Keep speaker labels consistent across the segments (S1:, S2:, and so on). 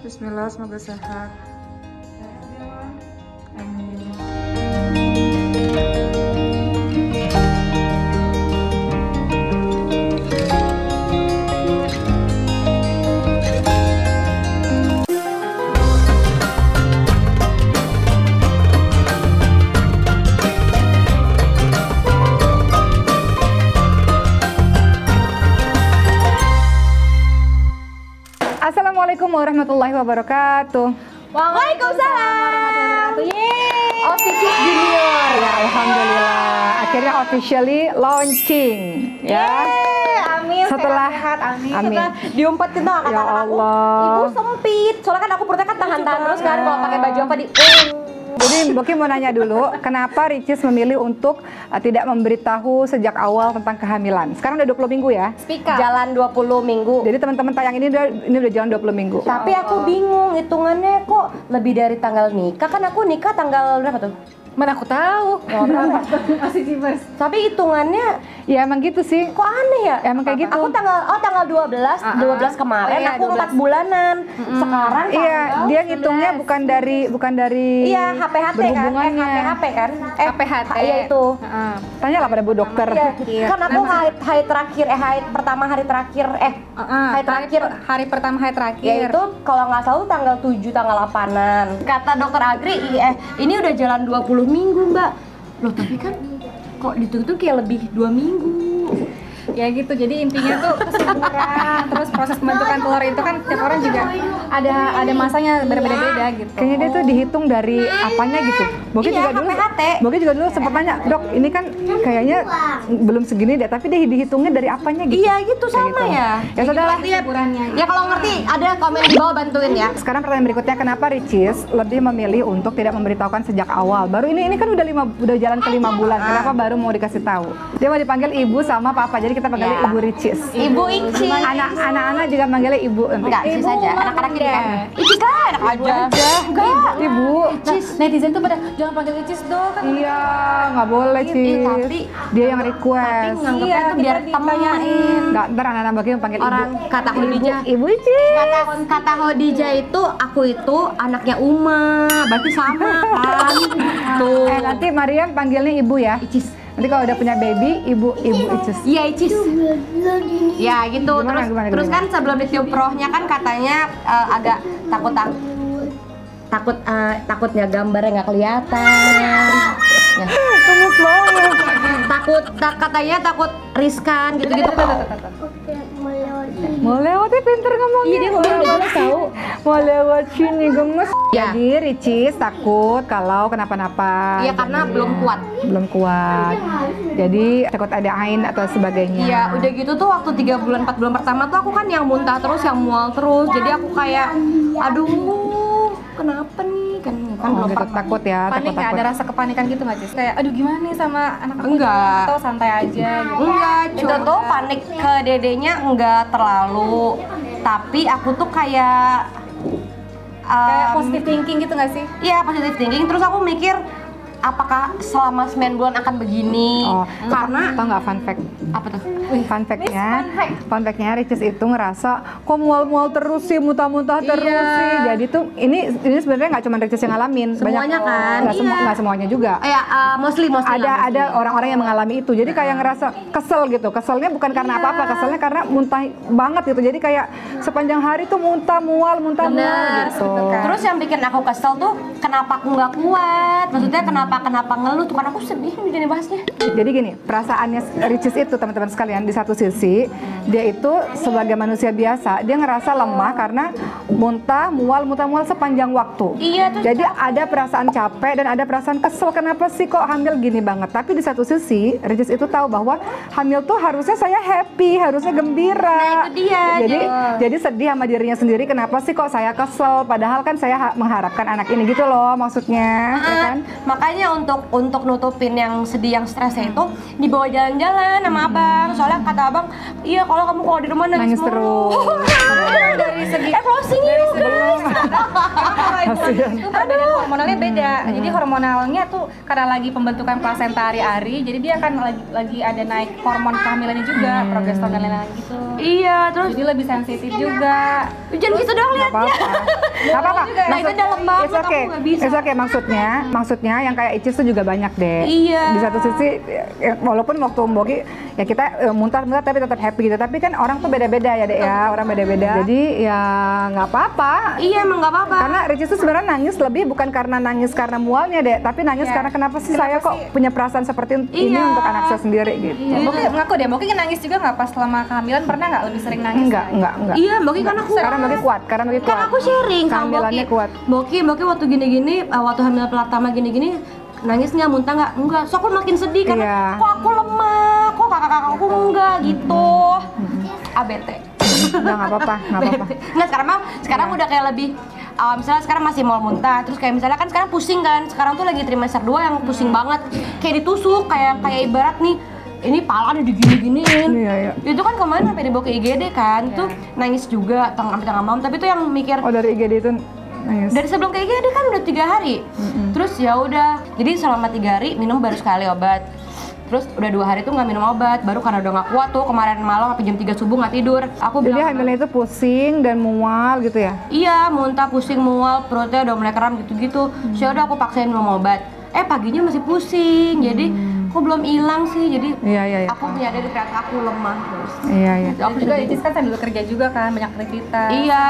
S1: Bismillah, semoga sehat. Amin. Assalamualaikum warahmatullahi wabarakatuh.
S2: Waalaikumsalam warahmatullahi wabarakatuh. Yeay.
S1: Oticis Junior. Ya, alhamdulillah. Akhirnya officially launching. Ya.
S2: Amin.
S1: Setelah
S2: sehat, amin.
S1: Amin.
S2: Setelah diumpetin tuh kata
S1: Ya
S2: aku,
S1: Allah.
S2: ibu sempit. Soalnya kan aku perutnya kan tahan-tahan terus kan kalau pakai baju apa di.
S1: Jadi Boki mau nanya dulu, kenapa Ricis memilih untuk tidak memberitahu sejak awal tentang kehamilan? Sekarang udah 20 minggu ya?
S2: Jalan 20 minggu.
S1: Jadi teman-teman tayang ini udah jalan 20 minggu.
S2: Tapi aku bingung hitungannya kok lebih dari tanggal nikah. Kan aku nikah tanggal berapa tuh?
S1: Mana aku tahu.
S2: Masih cibers. Tapi hitungannya
S1: Ya emang gitu sih.
S2: kok aneh ya?
S1: Emang kayak gitu.
S2: Aku tanggal 12 kemarin
S1: Oh, iya,
S2: aku 4
S1: 12.
S2: bulanan. Sekarang
S1: Iya,
S2: tanggal
S1: dia ngitungnya
S2: 11.
S1: bukan dari
S2: Iya, HPHT kan?
S1: berhubungannya.
S2: HPHP kan?
S3: HPHT.
S2: Iya itu.
S1: Tanya lah pada Bu Dokter.
S2: Iya. Kan aku haid terakhir, haid pertama hari terakhir, haid terakhir.
S3: Hari pertama hari terakhir.
S2: Yaitu kalau nggak salah tanggal 7, tanggal 8-an. Kata dokter Agri, ini udah jalan 20 minggu mbak. Loh tapi kan kok ditutup kayak lebih 2 minggu.
S3: Ya gitu, jadi intinya tuh kesuburan, terus proses pembentukan telur itu kan tiap orang juga ada masanya berbeda-beda gitu.
S1: Kayaknya dia tuh dihitung dari apanya gitu. Boki
S2: Iya,
S1: juga dulu.
S2: HPHT.
S1: Boki juga dulu sempat nanya, "Dok, ini kan kayaknya belum segini deh, tapi dia dihitungnya dari apanya gitu?"
S2: Iya gitu
S1: Kayak
S2: sama
S1: gitu.
S2: ya.
S1: Ya sudahlah.
S2: Ya kalau ngerti ada komen di bawah bantuin ya.
S1: Sekarang pertanyaan berikutnya, kenapa Ricis lebih memilih untuk tidak memberitahukan sejak awal? Baru ini kan udah jalan ke 5 bulan. Kenapa baru mau dikasih tahu? Dia mau dipanggil ibu sama papa. Jadi kita panggilnya
S2: Ya.
S1: Ibu Ricis.
S2: Ibu Ici.
S1: Anak-anak juga manggilnya ibu.
S2: Enggak, Icis aja. Anak-anak ini kan. Icis lah, anak aja.
S1: Enggak, ibu.
S3: Netizen tuh pada jangan panggil Icis dong kan.
S1: Iya, nggak boleh Cis.
S2: tapi-
S1: Dia yang request.
S2: Nganggapnya tuh biar temen.
S1: Nggak, ntar anak-anak Boki panggil
S2: Orang
S1: ibu.
S2: kata Khadijah.
S1: Ibu Icis.
S2: Kata Khadijah itu aku itu anaknya Uma, berarti sama kan? Tuh.
S1: Nanti Mariam panggilnya ibu ya.
S2: Icis.
S1: Nanti kalau udah punya baby, ibu Icis.
S2: Iya Icis. Ya gitu.
S1: Gimana,
S2: Terus
S1: gimana?
S2: kan sebelum ditiup rohnya kan katanya agak takutnya gambarnya nggak kelihatan. Ya.
S1: Gemes banget.
S2: Katanya takut riskan gitu-gitu.
S1: Mau lewat ya, pinter ngomongnya.
S2: Iya, dia ngomong udah jelas tahu.
S1: Mau lewat sini, gemes.
S2: Ya.
S1: Jadi Ricis takut kalau kenapa-napa.
S2: Iya karena
S1: Jadi,
S2: belum kuat.
S1: Belum kuat. Jadi takut ada ain atau sebagainya.
S2: Iya, udah gitu tuh waktu 3 bulan 4 bulan pertama tuh aku kan yang muntah terus, yang mual terus. Jadi aku kayak aduh, kenapa nih? Kan
S1: Oh,
S2: belum
S1: gitu,
S2: pernah.
S1: takut ya,
S3: Panik nggak?
S1: takut.
S3: Ada rasa kepanikan gitu nggak Cis? Kayak aduh gimana nih sama anak aku
S2: Enggak.
S3: atau santai aja gitu?
S2: Enggak, itu tuh panik ke dedenya enggak terlalu. Tapi aku tuh kayak
S3: Kayak positive thinking gitu nggak sih?
S2: Iya, positive thinking. Terus aku mikir apakah selama 9 bulan akan begini?
S1: Oh,
S2: Karena
S1: tau nggak fun fact?
S2: apa tuh?
S1: Fun fact-nya Ricis itu ngerasa kok mual-mual terus sih, muntah-muntah terus sih. Jadi tuh ini sebenarnya nggak cuma Ricis yang ngalamin.
S2: Semuanya kan?
S1: Nggak semuanya juga.
S2: Mostly
S1: Ada orang-orang yang mengalami itu. Jadi kayak ngerasa kesel gitu. Keselnya bukan karena apa-apa, keselnya karena muntah banget gitu. Jadi kayak sepanjang hari tuh mual gitu.
S2: Terus yang bikin aku kesel tuh kenapa aku nggak kuat? Maksudnya kenapa ngeluh tuh? Kan aku sedih nih jadi bahasnya.
S1: Jadi gini, perasaannya Ricis itu teman-teman sekalian, di satu sisi dia itu sebagai manusia biasa, dia ngerasa lemah karena muntah mual sepanjang waktu.
S2: Iya, terus
S1: Jadi ada perasaan capek dan ada perasaan kesel, kenapa sih kok hamil gini banget. Tapi di satu sisi Ricis itu tahu bahwa hamil tuh harusnya saya happy, harusnya gembira.
S2: Nah, itu dia.
S1: Jadi sedih sama dirinya sendiri, kenapa sih kok saya kesel, padahal kan saya mengharapkan anak ini gitu loh maksudnya, ya kan?
S2: Makanya untuk nutupin yang sedih, yang stresnya itu dibawa jalan-jalan sama abang. Soalnya kata abang, iya kalau di rumah nangis
S1: Nangis terus.
S3: Dari segi
S2: closing yuk guys.
S3: itu perbedaan hormonalnya beda. Jadi hormonalnya tuh karena lagi pembentukan plasenta hari-hari, jadi dia akan lagi ada naik hormon kehamilannya juga, progesteron dan lain-lain gitu.
S2: Iya, terus
S3: Jadi lebih sensitif juga.
S2: jangan gitu dong
S1: Nggak
S2: liatnya.
S1: apa-apa. Nggak apa-apa.
S2: Nah, itu dalam banget,
S1: It's okay.
S2: aku nggak bisa.
S1: It's okay. Maksudnya yang kayak Icis tuh juga banyak deh.
S2: Iya.
S1: Di satu sisi, walaupun waktu Mboki ya kita muntah-muntah tapi tetap happy gitu. Tapi kan orang tuh beda-beda ya dek ya, orang beda-beda. Jadi ya nggak apa-apa.
S2: Iya, emang nggak apa-apa.
S1: Karena Ricis tuh sebenarnya nangis lebih bukan karena nangis karena mualnya dek, tapi nangis
S3: Iya.
S1: karena kenapa sih saya kok punya perasaan seperti ini
S2: Iya.
S1: untuk anak saya sendiri gitu.
S3: Iya, Boki ngaku deh, Boki nangis juga nggak pas selama kehamilan, pernah nggak lebih sering nangis?
S1: Enggak.
S2: Iya, Boki kan aku
S1: Karena Mboki kuat.
S2: kan aku sharing sama
S1: Kehamilannya
S2: Boki.
S1: kuat.
S2: Boki waktu gini-gini, waktu hamil pertama gini-gini nangis nggak, muntah nggak? Enggak. So aku makin sedih karena
S1: Iya.
S2: kok aku lemah, kok kakak-kakak aku enggak gitu. ABT.
S1: Udah nggak apa-apa.
S2: Nggak, sekarang udah kayak lebih misalnya sekarang masih mau muntah, terus kayak misalnya kan sekarang pusing kan, sekarang tuh lagi trimester 2 yang pusing banget, kayak ditusuk, kayak ibarat nih ini pala udah digini-giniin.
S1: Iya.
S2: Itu kan kemarin sampai dibawa ke IGD kan, itu nangis juga tengah malam, tapi itu yang mikir
S1: Oh dari IGD itu nangis.
S2: dari sebelum ke IGD kan udah 3 hari. Terus ya udah, jadi selama 3 hari minum baru sekali obat. Terus udah 2 hari tuh nggak minum obat, baru karena udah nggak kuat tuh kemarin malam sampai jam 3 subuh nggak tidur. Aku
S1: Jadi
S2: bilang,
S1: hamilnya itu pusing dan mual gitu ya?
S2: iya, muntah, pusing, mual, perutnya udah mulai kram gitu-gitu. Terus ya udah aku paksain minum obat. Paginya masih pusing, jadi kok belum hilang sih. Jadi
S1: Iya.
S2: aku menyadari ternyata aku lemah terus.
S1: Iya.
S2: Aku
S3: juga
S2: sedih.
S3: Icis kan sambil kerja juga kan, banyak aktivitas.
S2: Iya.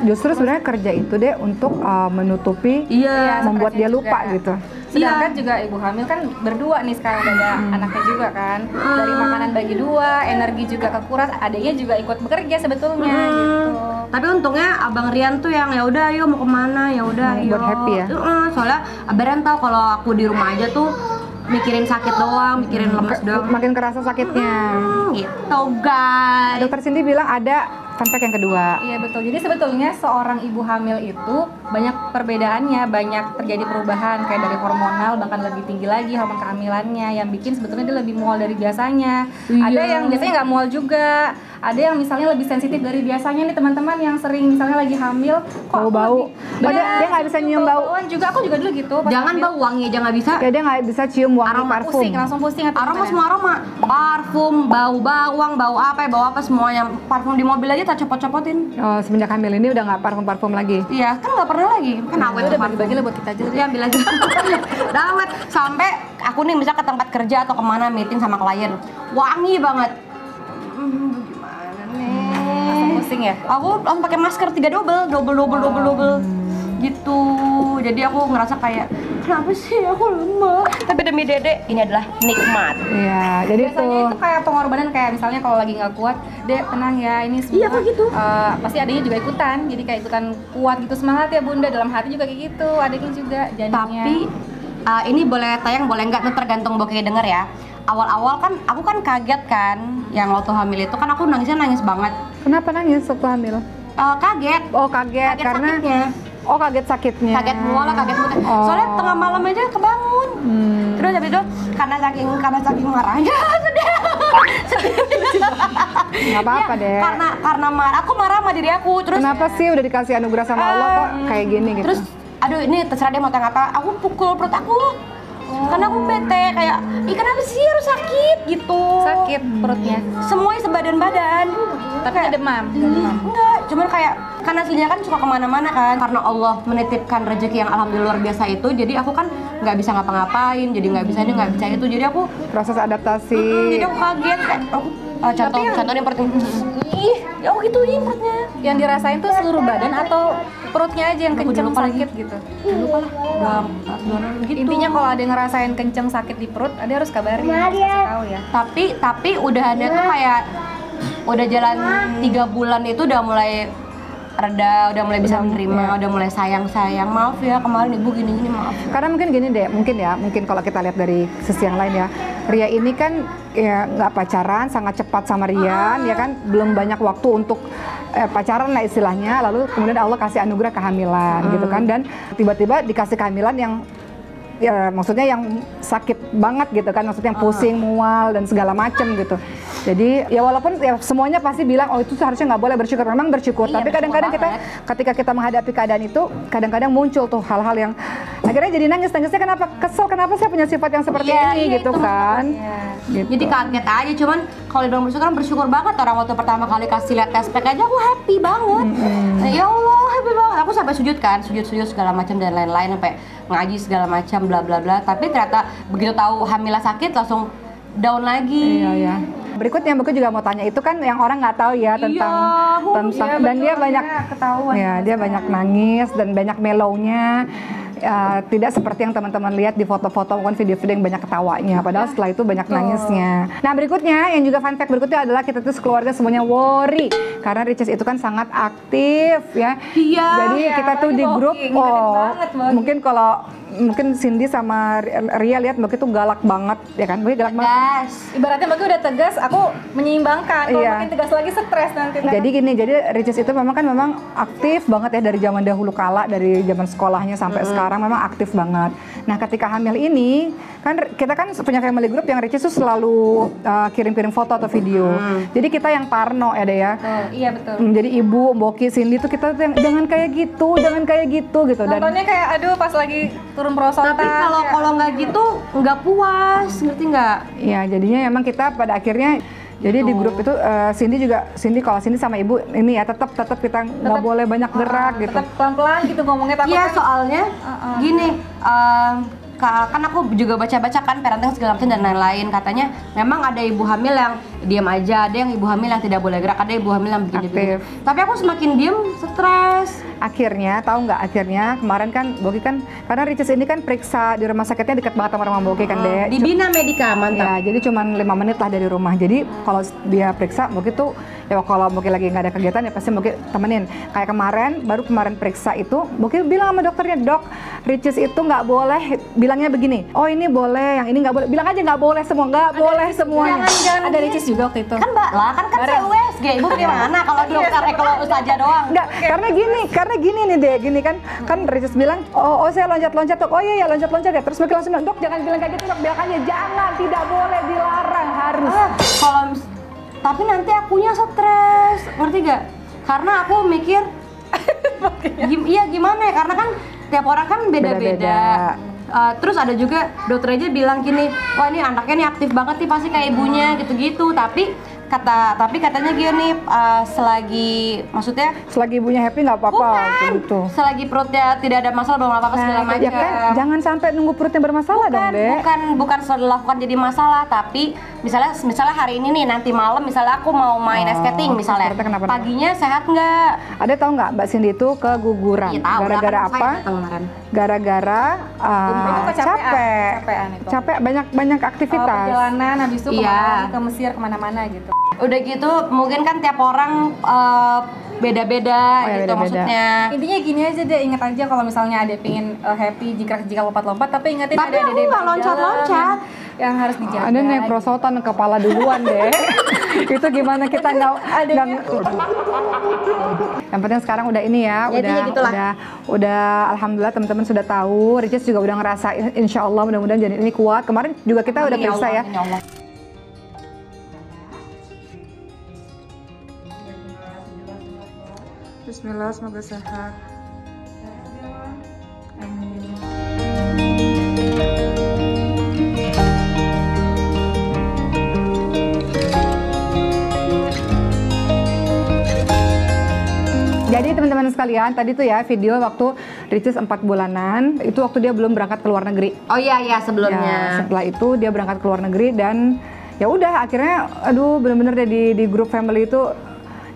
S1: Justru sebenarnya kerja itu deh untuk menutupi,
S2: Iya.
S1: membuat dia lupa
S3: juga.
S1: gitu.
S3: Sedangkan juga ibu hamil kan berdua nih sekarang udah ada anaknya juga kan. Dari makanan bagi 2, energi juga kekuras, adanya juga ikut bekerja sebetulnya gitu.
S2: Tapi untungnya Abang Rian tuh yang ya udah ayo mau kemana, ya udah ayo.
S1: Buat happy ya?
S2: Soalnya Abang Rian tahu kalau aku di rumah aja tuh mikirin sakit doang, mikirin lemes doang.
S1: Makin kerasa sakitnya.
S2: Gitu guys.
S1: Dokter Cindy bilang ada fun fact yang kedua.
S3: Iya betul. Jadi sebetulnya seorang ibu hamil itu banyak perbedaannya, banyak terjadi perubahan kayak dari hormonal bahkan lebih tinggi lagi hormon kehamilannya yang bikin sebetulnya dia lebih mual dari biasanya.
S2: Iya.
S3: Ada yang biasanya nggak mual juga. Ada yang misalnya lebih sensitif dari biasanya nih teman-teman yang sering misalnya lagi hamil kok
S1: Bau-bau. Dia nggak bisa nyium bau.
S3: bau-bauan juga, aku juga dulu gitu. pas
S2: Jangan
S3: hamil.
S2: bau wangi aja nggak bisa.
S1: Kayak dia nggak bisa cium wangi
S2: Aroma
S1: parfum.
S3: Pusing, langsung pusing atau
S2: Aroma
S3: gimana?
S2: semua aroma, parfum, bau bawang, bau apa semuanya. Parfum di mobil aja tak copot-copotin.
S1: Oh, semenjak hamil ini udah nggak parfum lagi.
S2: Iya, kan nggak pernah lagi. Kan awet
S3: Udah
S2: tuh
S3: bagi-bagi
S2: parfum.
S3: lah buat kita aja.
S2: Jadi ambil aja. Udah awet. Sampai aku nih misal ke tempat kerja atau kemana meeting sama klien, wangi banget. Gimana
S3: Langsung
S2: nih?
S3: pusing ya.
S2: Aku langsung pakai masker 3 double gitu. Jadi aku ngerasa kayak kenapa sih aku lemah? Tapi demi Dede ini adalah nikmat.
S1: Iya, jadi
S3: Biasanya itu kayak pengorbanan, kayak misalnya kalau lagi nggak kuat, Dek tenang ya, ini semua
S2: Iya, kok gitu.
S3: Pasti adanya juga ikutan, jadi kayak ikutan kuat gitu, semangat ya bunda, dalam hati juga kayak gitu, adanya juga janinnya.
S2: Tapi ini boleh tayang boleh nggak, itu tergantung Boki denger ya. Awal-awal kan aku kan kaget kan, yang waktu hamil itu kan aku nangis banget.
S1: kenapa nangis waktu hamil?
S2: Kaget.
S1: Oh kaget, karena
S2: sakitnya.
S1: oh kaget sakitnya.
S2: Kaget mual, kaget muntah.
S1: Oh.
S2: Soalnya tengah malam aja kebangun. Terus habis itu karena saking marahnya sedih.
S1: Nggak apa-apa
S2: Ya,
S1: deh.
S2: karena marah, aku marah sama diri aku. Terus
S1: Kenapa sih udah dikasih anugerah sama Allah kok kayak gini gitu?
S2: Terus aduh ini terserah dia mau tanya apa, aku pukul perut aku. Karena aku bete kayak, kenapa sih harus sakit gitu.
S3: Sakit perutnya,
S2: Semuanya sebadan-badan.
S3: tapi nggak demam.
S2: Enggak, cuman kayak karena aslinya kan suka kemana-mana kan. Karena Allah menitipkan rezeki yang alhamdulillah luar biasa itu, jadi aku kan nggak bisa ngapa-ngapain, jadi nggak bisa ini nggak bisa itu, jadi aku
S1: Proses adaptasi.
S2: jadi aku kaget kayak aku contohnya perut ih, ya aku gituin perutnya.
S3: Yang dirasain tuh seluruh badan atau perutnya aja yang
S2: Aku
S3: kenceng
S2: lupa lagi.
S3: sakit gitu?
S2: Lupa lah, udah gitu.
S3: Intinya kalau ada yang ngerasain kenceng sakit di perut, ada harus kabarin, harus kasih tahu ya.
S2: Tapi udah ada tuh kayak udah jalan 3 bulan itu udah mulai reda, udah mulai bisa menerima, udah mulai sayang maaf ya kemarin ibu gini maaf.
S1: Karena mungkin gini deh, mungkin kalau kita lihat dari sisi yang lain ya, Ria ini kan ya nggak pacaran, sangat cepat sama Rian, ya kan, belum banyak waktu untuk pacaran lah istilahnya, lalu kemudian Allah kasih anugerah kehamilan gitu kan, dan tiba-tiba dikasih kehamilan yang ya maksudnya yang sakit banget gitu kan, maksudnya yang pusing, mual dan segala macem gitu. Jadi ya walaupun ya semuanya pasti bilang oh itu seharusnya nggak boleh bersyukur, memang bersyukur,
S2: Iya,
S1: tapi kadang-kadang
S2: bersyukur
S1: ketika kita menghadapi keadaan itu kadang-kadang muncul tuh hal-hal yang akhirnya jadi nangisnya kenapa? Kesel kenapa saya punya sifat yang seperti ini gitu
S2: itu
S1: kan.
S3: Iya.
S1: Gitu.
S2: Jadi kaget aja, cuman kalau dibilang bersyukur banget orang waktu pertama kali kasih lihat test pack aja aku happy banget. Ya Allah, happy banget. Aku sampai sujud segala macam dan lain-lain, sampai ngaji segala macam bla bla bla. Tapi ternyata begitu tahu Hamila sakit langsung down lagi.
S1: Iya. Berikutnya Boki juga mau tanya, itu kan yang orang nggak tahu ya tentang dan dia banyak
S3: ketahuan.
S1: ya dia banyak nangis dan banyak melownya. Tidak seperti yang teman-teman lihat di foto-foto maupun video-video yang banyak ketawanya, padahal setelah itu banyak nangisnya. Nah berikutnya yang juga fun fact berikutnya adalah kita tuh sekeluarga semuanya worry karena Ricis itu kan sangat aktif ya.
S2: Iya.
S1: Jadi kita tuh di grup mungkin Cindy sama Ria lihat Boki tuh galak banget ya kan, Boki galak banget.
S2: Gas.
S3: Ibaratnya Boki udah tegas, aku menyeimbangkan. Kalau
S1: Iya.
S3: makin tegas lagi stres nanti.
S1: Jadi gini, jadi Ricis itu memang aktif banget ya dari zaman dahulu kala, dari zaman sekolahnya sampai sekarang memang aktif banget. Nah ketika hamil ini, kan kita kan punya family group yang Ricis tuh selalu kirim-kirim foto atau video. Jadi kita yang parno ya deh ya.
S3: Iya betul.
S1: Jadi ibu, Boki, Cindy tuh kita tuh yang jangan kayak gitu gitu. Dan
S3: Nontonnya kayak aduh pas lagi turun perosotan.
S2: Tapi kalau nggak gitu nggak puas, ngerti nggak?
S1: ya jadinya emang kita pada akhirnya jadi di grup itu kalau Cindy sama ibu ini ya tetap kita nggak boleh banyak gerak gitu.
S3: Tetap pelan-pelan gitu ngomongnya, takut
S2: Iya,
S3: kan.
S2: soalnya gini, kan aku juga baca-baca kan parenting segala macam dan lain-lain, katanya memang ada ibu hamil yang diam aja, ada yang ibu hamil yang tidak boleh gerak, ada ibu hamil yang begini-begini. Tapi aku semakin diam stres.
S1: Akhirnya kemarin kan Boki kan karena Ricis ini kan periksa di rumah sakitnya dekat banget sama rumah Boki kan Dek.
S2: Di Bina Medika, mantap.
S1: Ya, jadi cuman 5 menit lah dari rumah. Jadi kalau dia periksa Boki tuh ya kalau Boki lagi nggak ada kegiatan ya pasti Boki temenin. Kayak kemarin periksa itu Boki bilang sama dokternya, "Dok, Ricis itu nggak boleh," bilangnya begini, "Oh ini boleh, yang ini nggak boleh." Bilang aja nggak boleh semua, nggak boleh semuanya.
S2: Jangan
S3: Ada Ricis juga waktu itu.
S2: Kan mbak lah, kan saya USG, ibu gimana kalau dokter kalau ustazah doang?
S1: Enggak, karena gini nih Dek, gini kan Ricis bilang, oh saya loncat-loncat Dok, oh iya loncat-loncat ya, terus Boki langsung bilang, "Dok jangan bilang kayak gitu Dok, bilang aja jangan, tidak boleh, dilarang, harus."
S2: Tapi nanti akunya stres, ngerti gak? Karena aku mikir, iya gimana ya, karena kan tiap orang kan beda-beda. Terus ada juga dokter aja bilang gini, wah ini anaknya nih aktif banget nih pasti kayak ibunya gitu-gitu. Tapi katanya gini,
S1: Selagi ibunya happy nggak apa-apa gitu.
S2: selagi perutnya tidak ada masalah, belum apa-apa segala macam.
S1: Ya kan, jangan sampai nunggu perutnya bermasalah dong, Dek.
S2: Bukan setelah dilakukan jadi masalah, tapi misalnya hari ini nih, nanti malam misalnya aku mau main skating misalnya,
S1: perutnya kenapa-napa.
S2: paginya sehat nggak?
S1: Ada tahu nggak Mbak Cindy itu keguguran?
S2: Iya, tahu lah,
S1: Gara-gara
S2: kan saya
S1: apa?
S2: datang kemarin.
S1: Gara-gara
S3: Kecapean itu.
S1: capek banyak aktivitas.
S3: Perjalanan habis itu
S2: Iya.
S3: ke Mesir kemana-mana gitu.
S2: Udah gitu mungkin kan tiap orang beda-beda
S1: Oh, ya,
S2: gitu
S1: beda-beda.
S2: maksudnya.
S3: Intinya gini aja deh, ingat aja kalau misalnya ada pingin happy jika lompat-lompat, tapi ingetin
S2: Tapi
S3: ada
S2: aku
S3: dede
S2: nggak
S3: di
S2: loncat-loncat.
S3: dalam yang harus dijaga.
S1: Ada naik prosotan kepala duluan deh. Itu gimana kita nggak Yang penting sekarang udah ini ya,
S2: Intinya gitulah.
S1: udah alhamdulillah teman-teman sudah tahu. Ricis juga udah ngerasain, insya Allah mudah-mudahan jadi ini kuat. Kemarin juga kita udah
S2: Amin ya
S1: periksa
S2: Allah,
S1: ya.
S2: amin ya Allah.
S1: Bismillah, semoga sehat. Amin. Jadi teman-teman sekalian, tadi tuh ya video waktu Ricis 4 bulanan, itu waktu dia belum berangkat ke luar negeri.
S2: Oh iya sebelumnya.
S1: Ya, setelah itu dia berangkat ke luar negeri dan ya udah akhirnya aduh bener-bener deh di grup family itu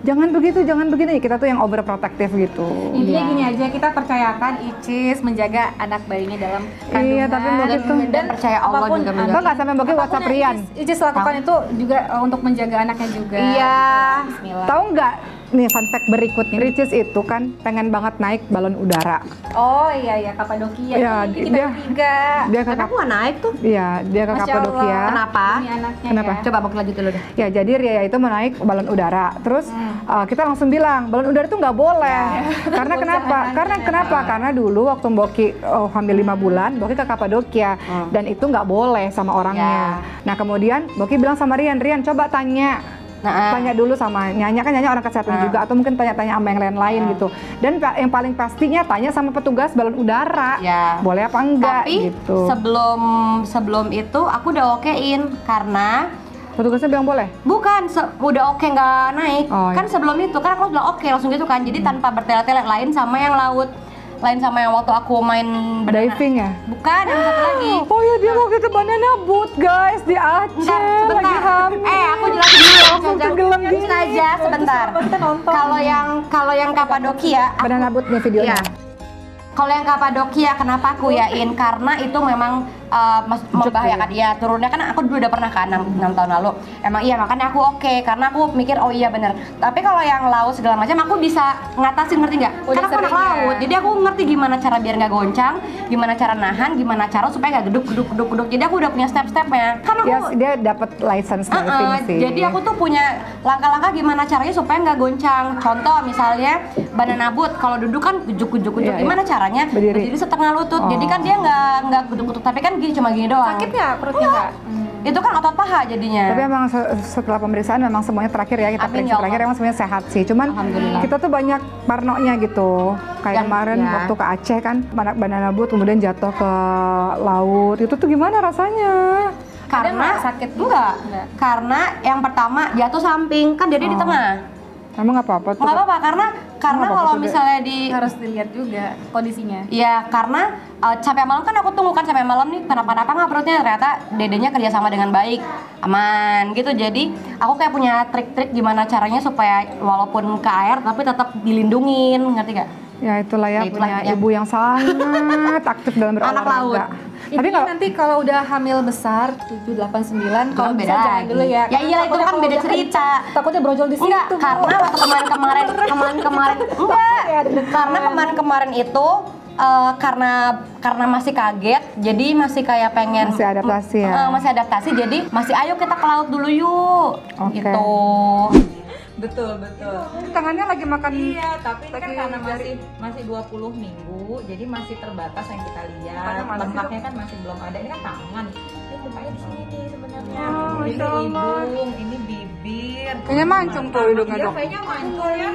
S1: jangan begini, kita tuh yang overprotective gitu.
S3: Intinya gini aja, kita percayakan Icis menjaga anak bayinya dalam kandungan.
S1: Iya, tapi Mbak Gitu.
S2: Dan percaya Allah
S3: apapun-
S2: juga menjaga.
S1: Mbak nggak sampai Mbak
S3: apapun
S1: WhatsApp
S3: yang
S1: Rian.
S3: Icis lakukan itu juga untuk menjaga anaknya juga.
S2: Iya.
S3: Bismillah.
S1: Tahu nggak nih fun fact berikutnya, Ricis itu kan pengen banget naik balon udara.
S3: Oh iya Kapadokia.
S1: Iya,
S3: Ini kita
S1: dia-
S3: bertiga.
S1: Dia ke
S2: Tapi aku nggak naik tuh.
S1: Iya, dia ke
S3: Masya
S1: Kapadokia.
S3: Allah.
S2: Kenapa?
S3: Ini anaknya
S1: Kenapa?
S3: ya.
S2: Coba aku lanjut dulu deh.
S1: Ya, jadi Ria itu mau naik balon udara. Terus kita langsung bilang, balon udara itu nggak boleh. Karena kenapa? Karena dulu waktu Boki hamil 5 bulan, Boki ke Kapadokia dan itu nggak boleh sama orangnya. Nah, kemudian Boki bilang sama Rian, coba tanya
S2: Nah,
S1: tanya dulu sama Nyanya, kan Nyanya orang kesehatan juga, atau mungkin tanya-tanya sama yang lain-lain gitu. Dan yang paling pastinya tanya sama petugas balon udara,
S2: Ya.
S1: boleh apa enggak
S2: tapi
S1: gitu.
S2: sebelum itu aku udah okein karena
S1: Petugasnya bilang boleh?
S2: bukan udah oke nggak naik.
S1: Oh,
S2: Kan
S1: iya.
S2: sebelum itu kan aku bilang oke langsung gitu kan. Jadi tanpa bertele-tele, lain sama yang laut. Lain sama yang waktu aku main
S1: Diving ya?
S2: Bukan, yang satu lagi.
S1: Oh iya, dia mau ke banana boat guys di Aceh.
S2: Bentar,
S1: lagi
S2: sebentar.
S1: hamil.
S2: Aku jelasin dulu.
S1: Langsung tenggelam gini.
S2: Aja sebentar. Kalau yang Kapadokia,
S1: Banana boat nih videonya.
S2: Iya. Kalau yang Kapadokia kenapa aku yain? Karena itu memang membahayakan. Iya, turunnya kan aku dulu udah pernah kan 6 tahun lalu. Emang iya, makanya aku oke karena aku mikir oh iya bener. Tapi kalau yang laut segala macam aku bisa ngatasin, ngerti nggak?
S3: Udah
S2: Karena aku anak
S3: sering ya.
S2: laut, jadi aku ngerti gimana cara biar nggak goncang, gimana cara nahan, gimana cara supaya nggak geduk. Jadi aku udah punya step-stepnya. Karena
S1: Ya,
S2: aku
S1: dia dapat license diving sih.
S2: jadi aku tuh punya langkah-langkah gimana caranya supaya nggak goncang. Contoh misalnya banana boat, kalau duduk kan kujuk,
S1: Iya,
S2: gimana caranya?
S1: Berdiri.
S2: Setengah lutut. Jadi kan dia nggak guduk-guduk, tapi kan gini cuma gini doang.
S3: Sakit nggak perutnya nggak?
S2: Itu kan otot paha jadinya.
S1: Tapi emang setelah pemeriksaan memang semuanya terakhir ya, kita
S2: Amin,
S1: periksa
S2: ya Allah.
S1: terakhir emang semuanya sehat sih. Cuman
S2: Alhamdulillah.
S1: kita tuh banyak parnonya gitu. Kayak
S2: Dan-
S1: kemarin
S2: ya.
S1: waktu ke Aceh kan, banana boat kemudian jatuh ke laut. Itu tuh gimana rasanya?
S2: Karena
S3: nggak sakit?
S2: enggak.
S3: Enggak.
S2: Karena yang pertama jatuh samping, kan jadi di tengah.
S1: Emang nggak apa-apa tuh?
S2: Nggak apa-apa karena
S1: apa-apa
S2: kalau
S1: tuh, Dek.
S2: misalnya di
S3: Harus dilihat juga kondisinya.
S2: ya karena sampai malam kan aku tunggu kan sampai malam nih kenapa-napa nggak perutnya, ternyata dedenya kerjasama dengan baik, aman gitu. Jadi aku kayak punya trik-trik gimana caranya supaya walaupun ke air tapi tetap dilindungin, ngerti gak?
S1: Ya itulah ya,
S2: Ya, itulah
S1: punya
S2: ya.
S1: ibu yang sangat aktif dalam berolahraga.
S2: Anak laut.
S1: Tapi
S3: Intinya
S1: nggak,
S3: nanti kalau udah hamil besar 7, 8, 9 kalau
S2: Itu
S3: bisa
S2: beda
S3: jangan
S2: lagi.
S3: dulu ya.
S2: Ya iyalah, itu
S3: Takutnya
S2: kan
S3: kalau
S2: beda
S3: udah
S2: cerita.
S3: kencang, takutnya brojol di situ.
S2: Enggak, karena waktu kemarin karena kemarin itu karena masih kaget, jadi masih kayak pengen
S1: Masih adaptasi ya?
S2: masih adaptasi, jadi masih ayo kita ke laut dulu yuk,
S1: Oke.
S2: gitu.
S4: Betul.
S1: tangannya lagi makan.
S4: Iya, tapi ini kan
S1: Lagi
S4: karena
S1: dari-
S4: masih 20 minggu, jadi masih terbatas yang kita lihat.
S1: Tangan mana sih,
S4: Lemaknya kan masih belum ada. Ini kan tangan. Ini mukanya di sini nih sebenarnya.
S1: Oh,
S4: ini
S1: Masya Allah.
S4: hidung, ini bibir.
S1: Kayaknya mancung tuh hidungnya
S4: Iya,
S1: dong.
S4: kayaknya mancung ya.